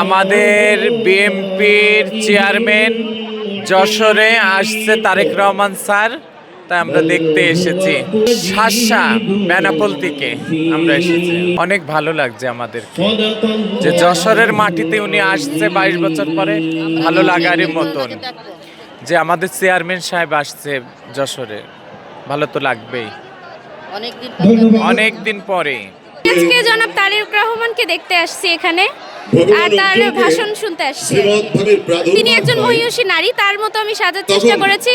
আমাদের বিএনপির চেয়ারম্যান যশোরে আসছে তারেক রহমান স্যার, তাই আমরা দেখতে এসেছি। শাসা বেনাপোল থেকে আমরা এসেছি। অনেক ভালো লাগছে আমাদেরকে যে যশোরের মাটিতে উনি আসছে 22 বছর পরে। ভালো লাগারই মতন যে আমাদের চেয়ারম্যান সাহেব আসছে যশোরে, ভালো তো লাগবেই অনেক দিন পরে। আজকে জনাব তারেক রহমানকে দেখতে আসছি এখানে, আর তার ভাষণ শুনতে আসছি। তিনি একজন মহিষী নারী, তার মতো আমি সাজার চেষ্টা করেছি,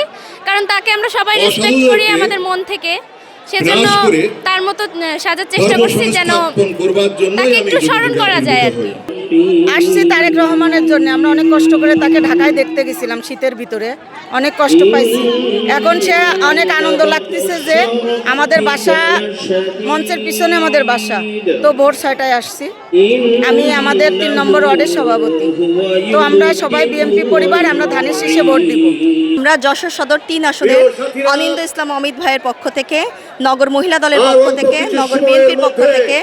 কারণ তাকে আমরা সবাই রেসপেক্ট করি আমাদের মন থেকে। সেজন্য তার মতো সাজার চেষ্টা করছি যেন তাকে একটু স্মরণ করা যায় আর কি। আসছি তারেক রহমানের জন্য। আমরা অনেক কষ্ট করে তাকে ঢাকায় দেখতে গেছিলাম, শীতের ভিতরে অনেক কষ্ট পাইছি। এখন সে অনেক আনন্দ লাগতেছে যে আমাদের বাসা, মঞ্চের পিছনে আমাদের বাসা। তো ভোর 6টায় আসছি। আমি আমাদের 3 নম্বর ওয়ার্ডের সভাপতি। তো আমরা সবাই বিএনপি পরিবার, আমরা ধানের শীষে ভোট দিব। আমরা যশোর সদর 3 আসনের অনিন্দ ইসলাম অমিত ভাইয়ের পক্ষ থেকে, নগর মহিলা দলের পক্ষ থেকে, নগর বিএনপির পক্ষ থেকে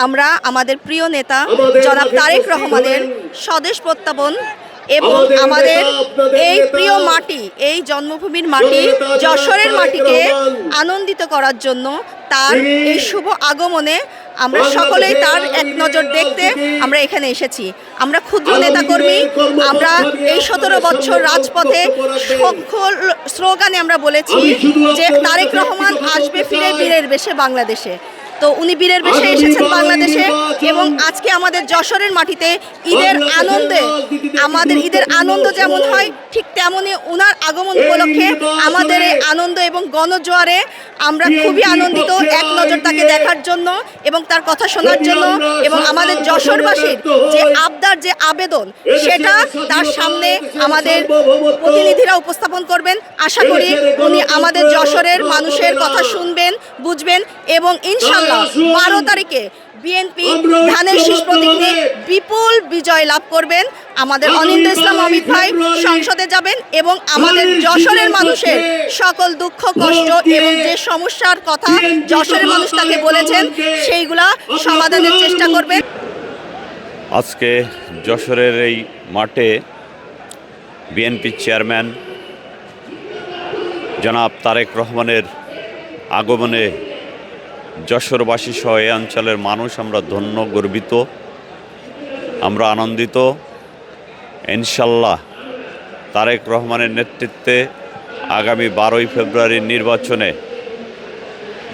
আমরা আমাদের প্রিয় নেতা জনাব তারেক রহমানের স্বদেশ প্রত্যাবন এবং আমাদের এই প্রিয় মাটি, এই জন্মভূমির মাটি, যশোরের মাটিকে আনন্দিত করার জন্য তার এই শুভ আগমনে আমরা সকলেই তার এক নজর দেখতে আমরা এখানে এসেছি। আমরা ক্ষুদ্র নেতাকর্মী, আমরা এই 17 বছর রাজপথে সকল স্লোগানে আমরা বলেছি যে তারেক রহমান আসবে ফিরে বীরের বেশে বাংলাদেশে। তো উনি বীরের বেশে এসেছেন বাংলাদেশে, এবং আজকে আমাদের যশোরের মাটিতে ঈদের আনন্দে, আমাদের ঈদের আনন্দ যেমন হয় ঠিক তেমনই উনার আগমন উপলক্ষে আমাদের এই আনন্দ এবং গণজোয়ারে আমরা খুবই আনন্দিত এক নজর তাকে দেখার জন্য এবং তার কথা শোনার জন্য। এবং আমাদের যশোরবাসীর যে আবদার, যে আবেদন, সেটা তার সামনে আমাদের প্রতিনিধিরা উপস্থাপন করবেন। আশা করি উনি আমাদের যশোরের মানুষের কথা শুনবেন, বুঝবেন এবং ইনশাআল্লাহ 12 তারিখে বিএনপি ধানের শীষ প্রতীক নিয়ে বিপুল বিজয় লাভ করবেন। আমাদের অনিন্দ ইসলাম অমিত ভাই সংসদে যাবেন এবং আমাদের যশোরের মানুষের সকল দুঃখ কষ্ট এবং যে সমস্যার কথা যশোরের মানুষ তাকে বলেছেন সেইগুলা সমাধানের চেষ্টা করবেন। আজকে যশোরের এই মাঠে বিএনপি চেয়ারম্যান জনাব তারেক রহমানের আগমনে যশোরবাসী সহ এই অঞ্চলের মানুষ আমরা ধন্য, গর্বিত, আমরা আনন্দিত। ইনশাল্লাহ তারেক রহমানের নেতৃত্বে আগামী 12ই ফেব্রুয়ারির নির্বাচনে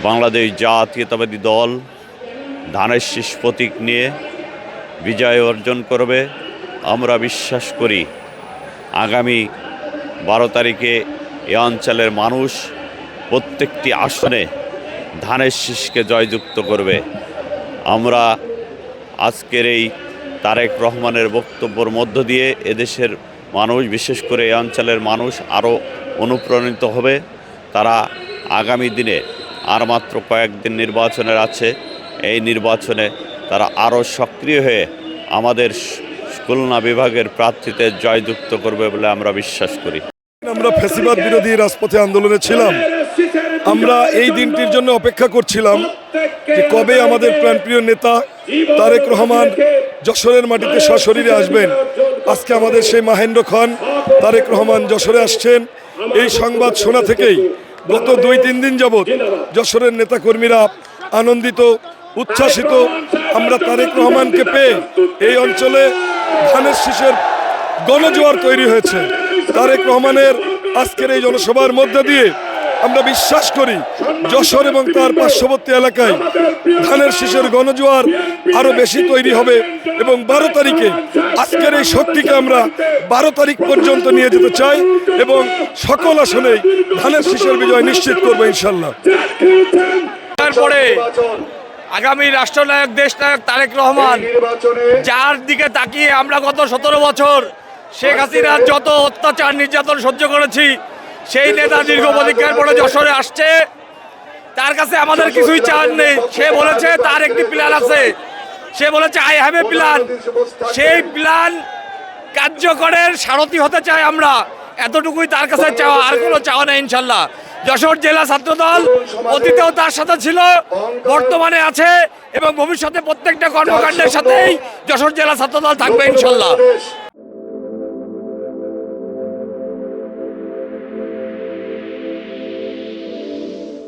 বাংলাদেশ জাতীয়তাবাদী দল ধানের শীষ প্রতীক নিয়ে বিজয় অর্জন করবে। আমরা বিশ্বাস করি আগামী 12 তারিখে এ অঞ্চলের মানুষ প্রত্যেকটি আসনে ধানের শীষকে জয়যুক্ত করবে। আমরা আজকের এই তারেক রহমানের বক্তব্যের মধ্য দিয়ে এদেশের মানুষ, বিশেষ করে এই অঞ্চলের মানুষ আরও অনুপ্রাণিত হবে। তারা আগামী দিনে আর মাত্র কয়েকদিন নির্বাচনের আছে, এই নির্বাচনে তারা আরও সক্রিয় হয়ে আমাদের খুলনা বিভাগের প্রার্থীতে জয়যুক্ত করবে বলে আমরা বিশ্বাস করি। আমরা ফ্যাসিবাদ বিরোধী রাজপথে আন্দোলনে ছিলাম। আমরা এই দিনটির জন্য অপেক্ষা করছিলাম যে কবে আমাদের প্রাণপ্রিয় নেতা তারেক রহমান যশোরের মাটিতে সশরীরে আসবেন। আজকে আমাদের সেই মাহেন্দ্র খান তারেক রহমান যশোরে আসছেন। এই সংবাদ শোনা থেকেই গত 2-3 দিন যাবৎ যশোরের নেতাকর্মীরা আনন্দিত, উচ্ছ্বাসিত। আমরা তারেক রহমানকে পেয়ে এই অঞ্চলে ধানের শীষের গণজোয়ার তৈরি হয়েছে। তারেক রহমানের আজকের এই জনসভার মধ্যে দিয়ে আমরা বিশ্বাস করি যশোর এবং তার পার্শ্ববর্তী এলাকায় ধানের শীষের গণজোয়ার আরও বেশি তৈরি হবে এবং 12 তারিখে আজকের এই শক্তিকে আমরা 12 তারিখ পর্যন্ত নিয়ে যেতে চাই এবং সকল আসনেই ধানের শীষের বিজয় নিশ্চিত করবো ইনশাল্লাহ। তারপরে আগামী রাষ্ট্রনায়ক, দেশনায়ক তারেক রহমান, যার দিকে তাকিয়ে আমরা গত 17 বছর শেখ হাসিনার যত অত্যাচার নির্যাতন সহ্য করেছি, সেই নেতা দীর্ঘ প্রতীক্ষার পরে যশোরে আসছে। তার কাছে আমাদের কিছুই চান নেই। সে বলেছে তার একটি প্ল্যান আছে, সে বলেছে আই হ্যাভ এ প্ল্যান। সেই প্ল্যান কার্যকরের সারথি হতে চাই আমরা, এতটুকুই তার কাছে চাওয়া, আর কোনো চাওয়া নেই ইনশাল্লাহ। যশোর জেলা ছাত্রদল অতীতেও তার সাথে ছিল, বর্তমানে আছে এবং ভবিষ্যতে প্রত্যেকটা কর্মকাণ্ডের সাথেই যশোর জেলা ছাত্রদল থাকবে ইনশাল্লাহ।